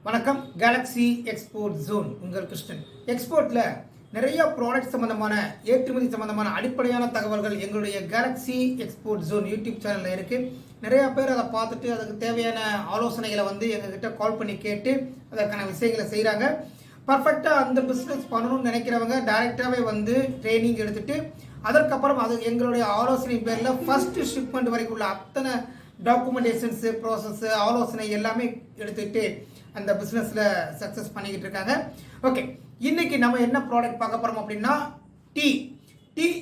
வணக்கம். Galaxy export zone உங்கள் கிருஷ்ணன். எக்ஸ்போர்ட்டில் நிறைய ப்ராடக்ட் சம்மந்தமான ஏற்றுமதி சம்மந்தமான அடிப்படையான தகவல்கள் எங்களுடைய கேலக்ஸி எக்ஸ்போர்ட் ஜோன் யூடியூப் சேனலில் இருக்குது. நிறையா பேர் அதை பார்த்துட்டு அதுக்கு தேவையான ஆலோசனைகளை எங்ககிட்ட கால் பண்ணி கேட்டு அதற்கான விஷயங்களை செய்கிறாங்க. பர்ஃபெக்டாக அந்த பிஸ்னஸ் பண்ணணும்னு நினைக்கிறவங்க டைரெக்டாகவே ட்ரைனிங் எடுத்துகிட்டு அதற்கப்புறம் அது எங்களுடைய ஆலோசனை பேரில் ஃபஸ்ட்டு ஷிப்மெண்ட் வரைக்கும் உள்ள அத்தனை டாக்குமெண்டேஷன்ஸு ப்ராசஸ்ஸு ஆலோசனை எல்லாமே எடுத்துகிட்டு அந்த பிஸ்னஸில் சக்ஸஸ் பண்ணிக்கிட்டு இருக்காங்க. ஓகே, இன்றைக்கி நம்ம என்ன ப்ராடக்ட் பார்க்க போகிறோம் அப்படின்னா டீ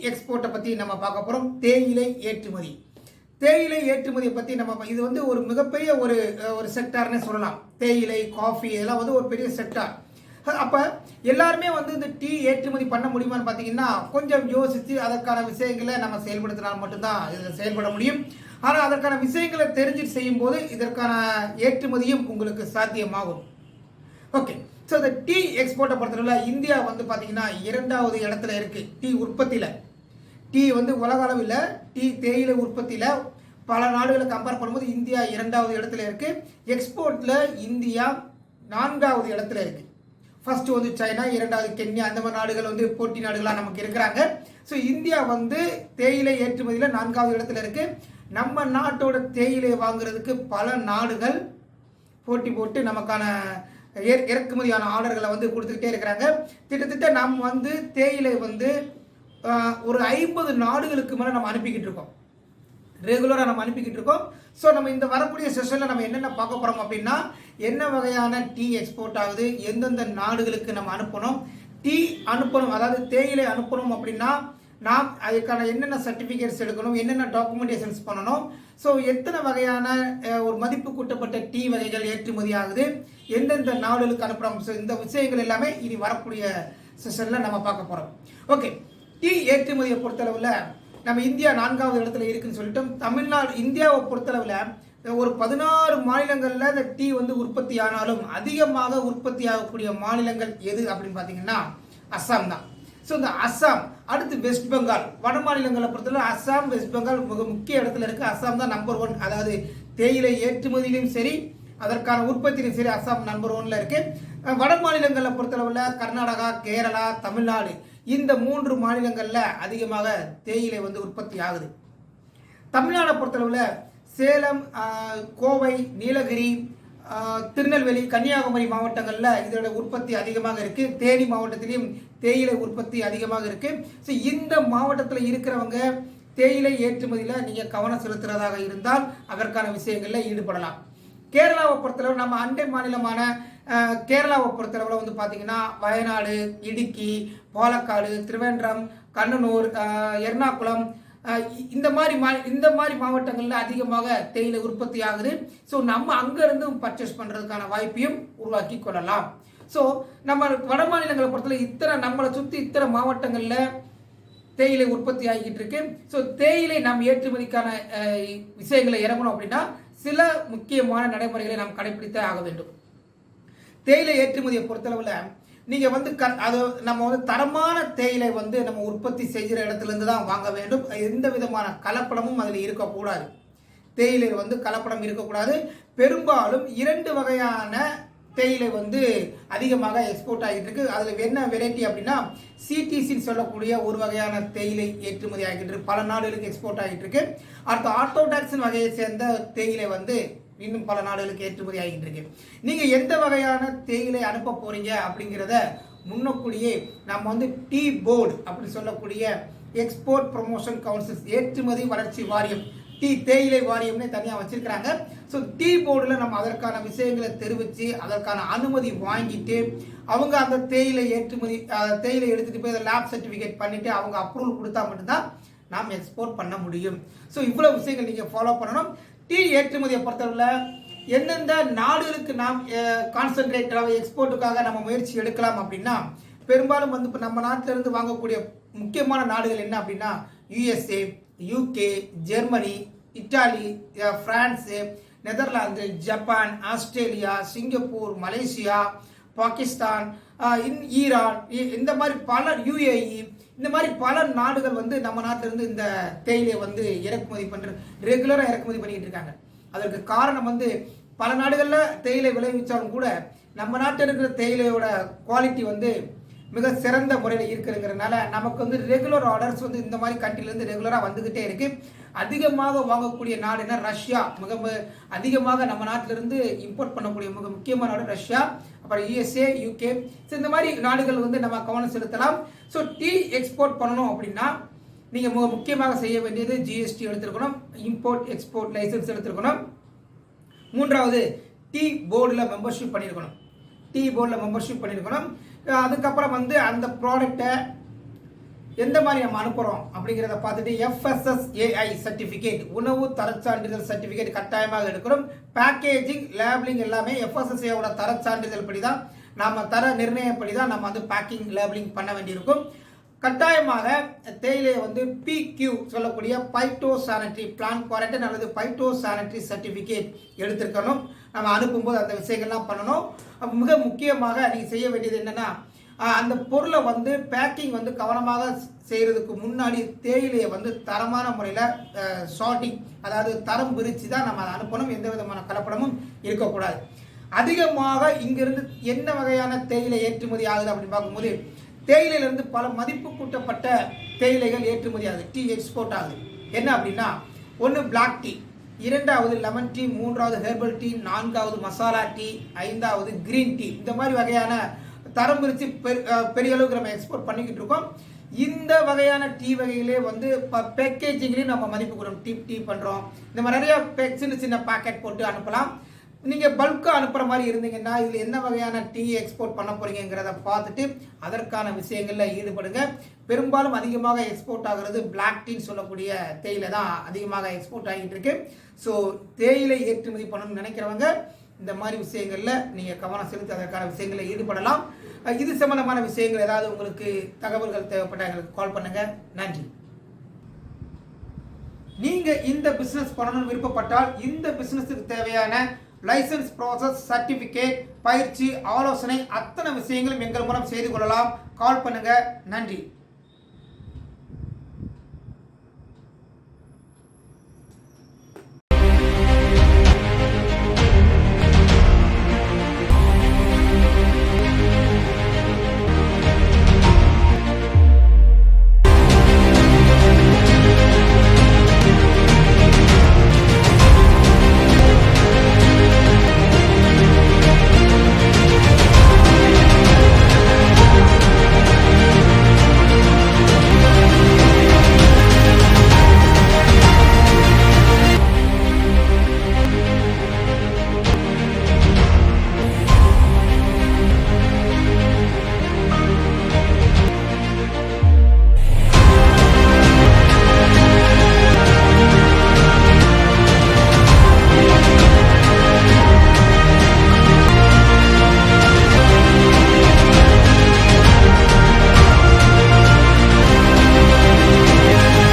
எக்ஸ்போர்ட்டை பற்றி நம்ம பார்க்க போகிறோம். தேயிலை ஏற்றுமதியை பற்றி நம்ம இது ஒரு மிகப்பெரிய ஒரு செக்டார்னே சொல்லலாம். தேயிலை, காஃபி இதெல்லாம் ஒரு பெரிய செக்டார். அப்போ எல்லாருமே இந்த டீ ஏற்றுமதி பண்ண முடியுமான்னு பார்த்தீங்கன்னா கொஞ்சம் யோசித்து அதற்கான விஷயங்களை நம்ம செயல்படுத்தினால் மட்டும்தான் இதில் செயல்பட முடியும். ஆனால் அதற்கான விஷயங்களை தெரிஞ்சுட்டு செய்யும்போது இதற்கான ஏற்றுமதியும் உங்களுக்கு சாத்தியமாகும். ஓகே, ஸோ இந்த டீ எக்ஸ்போர்ட்டை பொறுத்தவரை இந்தியா பார்த்தீங்கன்னா 2வது இடத்துல இருக்குது டீ உற்பத்தியில். டீ உலக அளவில் டீ தேயிலை உற்பத்தியில் பல நாடுகளை கம்பேர் பண்ணும்போது இந்தியா 2வது இடத்துல இருக்குது. எக்ஸ்போர்ட்டில் இந்தியா 4வது இடத்துல இருக்குது. ஃபர்ஸ்ட் சைனா, 2வது கென்யா, அந்த மாதிரி நாடுகள் போட்டி நாடுகளாக நமக்கு இருக்கிறாங்க. ஸோ இந்தியா தேயிலை ஏற்றுமதியில் 4வது இடத்துல இருக்குது. நம்ம நாட்டோட தேயிலை வாங்குறதுக்கு பல நாடுகள் போட்டி போட்டு நமக்கான இறக்குமதியான ஆர்டர்களை கொடுத்துக்கிட்டே இருக்கிறாங்க. கிட்டத்தட்ட நம்ம தேயிலை ஒரு 50 நாடுகளுக்கு மேலே நம்ம அனுப்பிக்கிட்டு இருக்கோம். ரெகுலராக நம்ம அனுப்பிக்கிட்டு இருக்கோம். ஸோ நம்ம இந்த வரக்கூடிய செஷனில் நம்ம என்னென்ன பார்க்க போகிறோம் அப்படின்னா, என்ன வகையான டீ எக்ஸ்போர்ட் ஆகுது, எந்தெந்த நாடுகளுக்கு நம்ம அனுப்பணும், டீ அனுப்பணும், அதாவது தேயிலை அனுப்பணும் அப்படின்னா நாம் அதுக்கான என்னென்ன சர்டிஃபிகேட்ஸ் எடுக்கணும், என்னென்ன டாக்குமெண்டேஷன்ஸ் பண்ணணும், ஸோ எத்தனை வகையான ஒரு மதிப்பு கூட்டப்பட்ட டீ வகைகள் ஏற்றுமதி ஆகுது, எந்தெந்த நாடுகளுக்கு அனுப்புகிறோம். ஸோ இந்த விஷயங்கள் எல்லாமே இனி வரக்கூடிய செஷனில் நம்ம பார்க்க போகிறோம். ஓகே, டீ ஏற்றுமதியை பொறுத்தளவில் நம்ம இந்தியா 4வது இடத்துல இருக்குன்னு சொல்லிட்டோம். தமிழ்நாடு இந்தியாவை பொறுத்தளவில் ஒரு 16 மாநிலங்களில் இந்த டீ உற்பத்தி ஆனாலும் அதிகமாக உற்பத்தி ஆகக்கூடிய மாநிலங்கள் எது அப்படின்னு பார்த்தீங்கன்னா அஸ்ஸாம் தான். ஸோ இந்த அஸ்ஸாம், அடுத்து வெஸ்ட் பெங்கால், வட மாநிலங்களை பொறுத்தவரை அஸ்ஸாம், வெஸ்ட் பெங்கால் மிக முக்கிய இடத்துல இருக்குது. அஸ்ஸாம் தான் நம்பர் 1. அதாவது தேயிலை ஏற்றுமதியிலும் சரி, அதற்கான உற்பத்தியிலும் சரி அஸ்ஸாம் நம்பர் 1ல் இருக்குது. வட மாநிலங்களை பொறுத்தளவில் கர்நாடகா, கேரளா, தமிழ்நாடு, இந்த 3 மாநிலங்களில் அதிகமாக தேயிலை உற்பத்தி ஆகுது. தமிழ்நாடை பொறுத்தளவில் சேலம், கோவை, நீலகிரி, திருநெல்வேலி, கன்னியாகுமரி மாவட்டங்களில் இதோட உற்பத்தி அதிகமாக இருக்குது. தேனி மாவட்டத்திலையும் தேயிலை உற்பத்தி அதிகமாக இருக்குது. ஸோ இந்த மாவட்டத்தில் இருக்கிறவங்க தேயிலை ஏற்றுமதியில் நீங்கள் கவனம் செலுத்துறதாக இருந்தால் அதற்கான விஷயங்களில் ஈடுபடலாம். கேரளாவை பொறுத்தளவு நம்ம அண்டை மாநிலமான கேரளாவை பொறுத்தளவில் பார்த்தீங்கன்னா வயநாடு, இடுக்கி, பாலக்காடு, திருவேண்டரம், கண்ணனூர், எர்ணாகுளம், இந்த மாதிரி மாவட்டங்களில் அதிகமாக தேயிலை உற்பத்தி ஆகுது. ஸோ நம்ம அங்கேருந்து பர்ச்சேஸ் பண்ணுறதுக்கான வாய்ப்பையும் உருவாக்கி கொள்ளலாம். ஸோ நம்ம வட மாநிலங்களை பொறுத்தவரை நம்மளை சுற்றி இத்தனை மாவட்டங்களில் தேயிலை உற்பத்தி ஆகிக்கிட்டு இருக்கு. ஸோ தேயிலை நாம் ஏற்றுமதிக்கான விஷயங்களை இறங்கணும் அப்படின்னா சில முக்கியமான நடைமுறைகளை நாம் கடைபிடித்தே ஆக வேண்டும். தேயிலை ஏற்றுமதியை பொறுத்தளவில் நீங்கள் அது நம்ம தரமான தேயிலை நம்ம உற்பத்தி செய்கிற இடத்துலேருந்து தான் வாங்க வேண்டும். எந்த விதமான கலப்படமும் அதில் இருக்கக்கூடாது. தேயிலை கலப்படம் இருக்கக்கூடாது. பெரும்பாலும் 2 வகையான தேயிலை அதிகமாக எக்ஸ்போர்ட் ஆகிட்டு இருக்கு. அதில் என்ன வெரைட்டி அப்படின்னா சிடிசின்னு சொல்லக்கூடிய ஒரு வகையான தேயிலை ஏற்றுமதி ஆகிட்டு இருக்கு. பல நாடுகளுக்கு எக்ஸ்போர்ட் ஆகிட்டு இருக்கு. அடுத்து ஆர்த்தோடாக்ஸின் வகையை சேர்ந்த தேயிலை இன்னும் பல நாடுகளுக்கு ஏற்றுமதி ஆகிட்டு இருக்கு. நீங்கள் எந்த வகையான தேயிலை அனுப்ப போறீங்க அப்படிங்கிறத முன்னக்கூடியே நம்ம டீ போர்டு அப்படின்னு சொல்லக்கூடிய எக்ஸ்போர்ட் ப்ரொமோஷன் கவுன்சில், ஏற்றுமதி வளர்ச்சி வாரியம், தேயிலை வாரியம்னே தனியாக வச்சிருக்கிறாங்க. ஸோ டீ போர்டில் நம்ம அதற்கான விஷயங்களை தெரிவித்து அதற்கான அனுமதி வாங்கிட்டு அவங்க அந்த தேயிலை எடுத்துகிட்டு போய் அதை லேப் சர்டிஃபிகேட் பண்ணிவிட்டு அவங்க அப்ரூவல் கொடுத்தா மட்டும்தான் நாம் எக்ஸ்போர்ட் பண்ண முடியும். ஸோ இவ்வளோ விஷயங்கள் நீங்கள் ஃபாலோ பண்ணணும். டீ ஏற்றுமதியை பொறுத்தவரையில் எந்தெந்த நாடுகளுக்கு நாம் கான்சன்ட்ரேட்டாக எக்ஸ்போர்ட்டுக்காக நம்ம முயற்சி எடுக்கலாம் அப்படின்னா, பெரும்பாலும் இப்போ நம்ம நாட்டிலிருந்து வாங்கக்கூடிய முக்கியமான நாடுகள் என்ன அப்படின்னா USA, UK, Germany, Italy, France, Netherlands, Japan, Australia, Singapore, Malaysia, Pakistan, Iran, இந்த மாதிரி பல UAE, இந்த மாதிரி பல நாடுகள் நம்ம நாட்டிலிருந்து இந்த தேயிலையை இறக்குமதி ரெகுலராக இறக்குமதி பண்ணிட்டு இருக்காங்க. அதற்கு காரணம் பல நாடுகளில் தேயிலை விளைவிச்சாலும் கூட நம்ம நாட்டில் இருக்கிற தேயிலையோட குவாலிட்டி வந்து மிக சிறந்த முறையில் இருக்குங்கிறதுனால நமக்கு வந்து ரெகுலர் ஆர்டர்ஸ் வந்து இந்த மாதிரி கண்ட்ரிலேருந்து ரெகுலராக வந்துக்கிட்டே இருக்குது. அதிகமாக வாங்கக்கூடிய நாடுனா ரஷ்யா, மிக அதிகமாக நம்ம நாட்டிலிருந்து இம்போர்ட் பண்ணக்கூடிய மிக முக்கியமான நாடு ரஷ்யா, அப்புறம் யூஎஸ்ஏ, யூகே. ஸோ இந்த மாதிரி நாடுகள் வந்து நம்ம கவனம் செலுத்தலாம். ஸோ டீ எக்ஸ்போர்ட் பண்ணணும் அப்படின்னா நீங்கள் முக்கியமாக செய்ய வேண்டியது ஜிஎஸ்டி எடுத்துருக்கணும், இம்போர்ட் எக்ஸ்போர்ட் லைசன்ஸ் எடுத்துருக்கணும். மூன்றாவது டீ போர்டில் மெம்பர்ஷிப் பண்ணியிருக்கணும். அதுக்கப்புறம் வந்து அந்த ப்ராடக்டை எந்த மாதிரி நம்ம அனுப்புகிறோம் அப்படிங்கிறத பார்த்துட்டு FSSAI சர்டிஃபிகேட், உணவு தரச்சான்றிதழ் சர்டிஃபிகேட் கட்டாயமாக எடுக்கணும். பேக்கேஜிங், லேபிளிங் எல்லாமே FSSAIயோட தரச்சான்றிதழ் படி தான், நாம் தர நிர்ணயப்படி தான் நம்ம வந்து பேக்கிங் லேபிளிங் பண்ண வேண்டியிருக்கும். கட்டாயமாக தேயிலையை வந்து PQ சொல்லக்கூடிய பைட்டோ சானிட்டரி பிளான் குவாரண்டைன் அல்லது பைட்டோ சானிட்டரி சர்டிஃபிகேட் எடுத்திருக்கணும். நம்ம அனுப்பும்போது அந்த விஷயங்கள்லாம் பண்ணணும். மிக முக்கியமாக நீங்கள் செய்ய வேண்டியது என்னென்னா, அந்த பொருளை வந்து பேக்கிங் வந்து கவனமாக செய்கிறதுக்கு முன்னாடி தேயிலையை வந்து தரமான முறையில் ஷார்ட்டிங், அதாவது தரம் பிரித்து தான் நம்ம அதை அனுப்பணும். எந்த விதமான கலப்படமும் இருக்கக்கூடாது. அதிகமாக இங்கிருந்து என்ன வகையான தேயிலை ஏற்றுமதி ஆகுது அப்படின்னு பார்க்கும்போது, தேயிலையிலிருந்து பல மதிப்பு கூட்டப்பட்ட தேயிலைகள் ஏற்றுமதி ஆகுது, டீ எக்ஸ்போர்ட் ஆகுது. என்ன அப்படின்னா, ஒன்று பிளாக் டீ, இரண்டாவது லெமன் டீ, மூன்றாவது ஹெர்பல் டீ, நான்காவது மசாலா டீ, ஐந்தாவது கிரீன் டீ. இந்த மாதிரி வகையான தரம் பிரித்து பெரிய அளவுக்கு நம்ம எக்ஸ்போர்ட் பண்ணிக்கிட்டு இருக்கோம். இந்த வகையான டீ வகையிலே வந்து பேக்கேஜிங்லேயும் நம்ம மதிப்பு கொடுக்கணும். டீ பண்ணுறோம், இந்த மாதிரி நிறைய சின்ன சின்ன பேக்கெட் போட்டு அனுப்பலாம். நீங்கள் பல்காக அனுப்புகிற மாதிரி இருந்தீங்கன்னா இதில் என்ன வகையான டீ எக்ஸ்போர்ட் பண்ண போகிறீங்கிறத பார்த்துட்டு அதற்கான விஷயங்களில் ஈடுபடுங்க. பெரும்பாலும் அதிகமாக எக்ஸ்போர்ட் ஆகிறது பிளாக் டீன்னு சொல்லக்கூடிய தேயிலை தான் அதிகமாக எக்ஸ்போர்ட் ஆகிட்டு இருக்கு. ஸோ தேயிலை ஏற்றுமதி பண்ணணும்னு நினைக்கிறவங்க இந்த மாதிரி விஷயங்களில் நீங்கள் கவனம் செலுத்தி அதற்கான விஷயங்களில் ஈடுபடலாம். இது சம்பந்தமான விஷயங்கள் ஏதாவது உங்களுக்கு தகவல்கள் தேவைப்பட்டால் எங்களுக்கு கால் பண்ணுங்கள். நன்றி. நீங்கள் இந்த பிஸ்னஸ் பண்ணணும்னு விருப்பப்பட்டால் இந்த பிஸ்னஸுக்கு தேவையான லைசன்ஸ் ப்ராசஸ், சர்டிஃபிகேட், பயிற்சி, ஆலோசனை அத்தனை விஷயங்களும் எங்கள் மூலம் செய்து கொள்ளலாம். கால் பண்ணுங்க. நன்றி.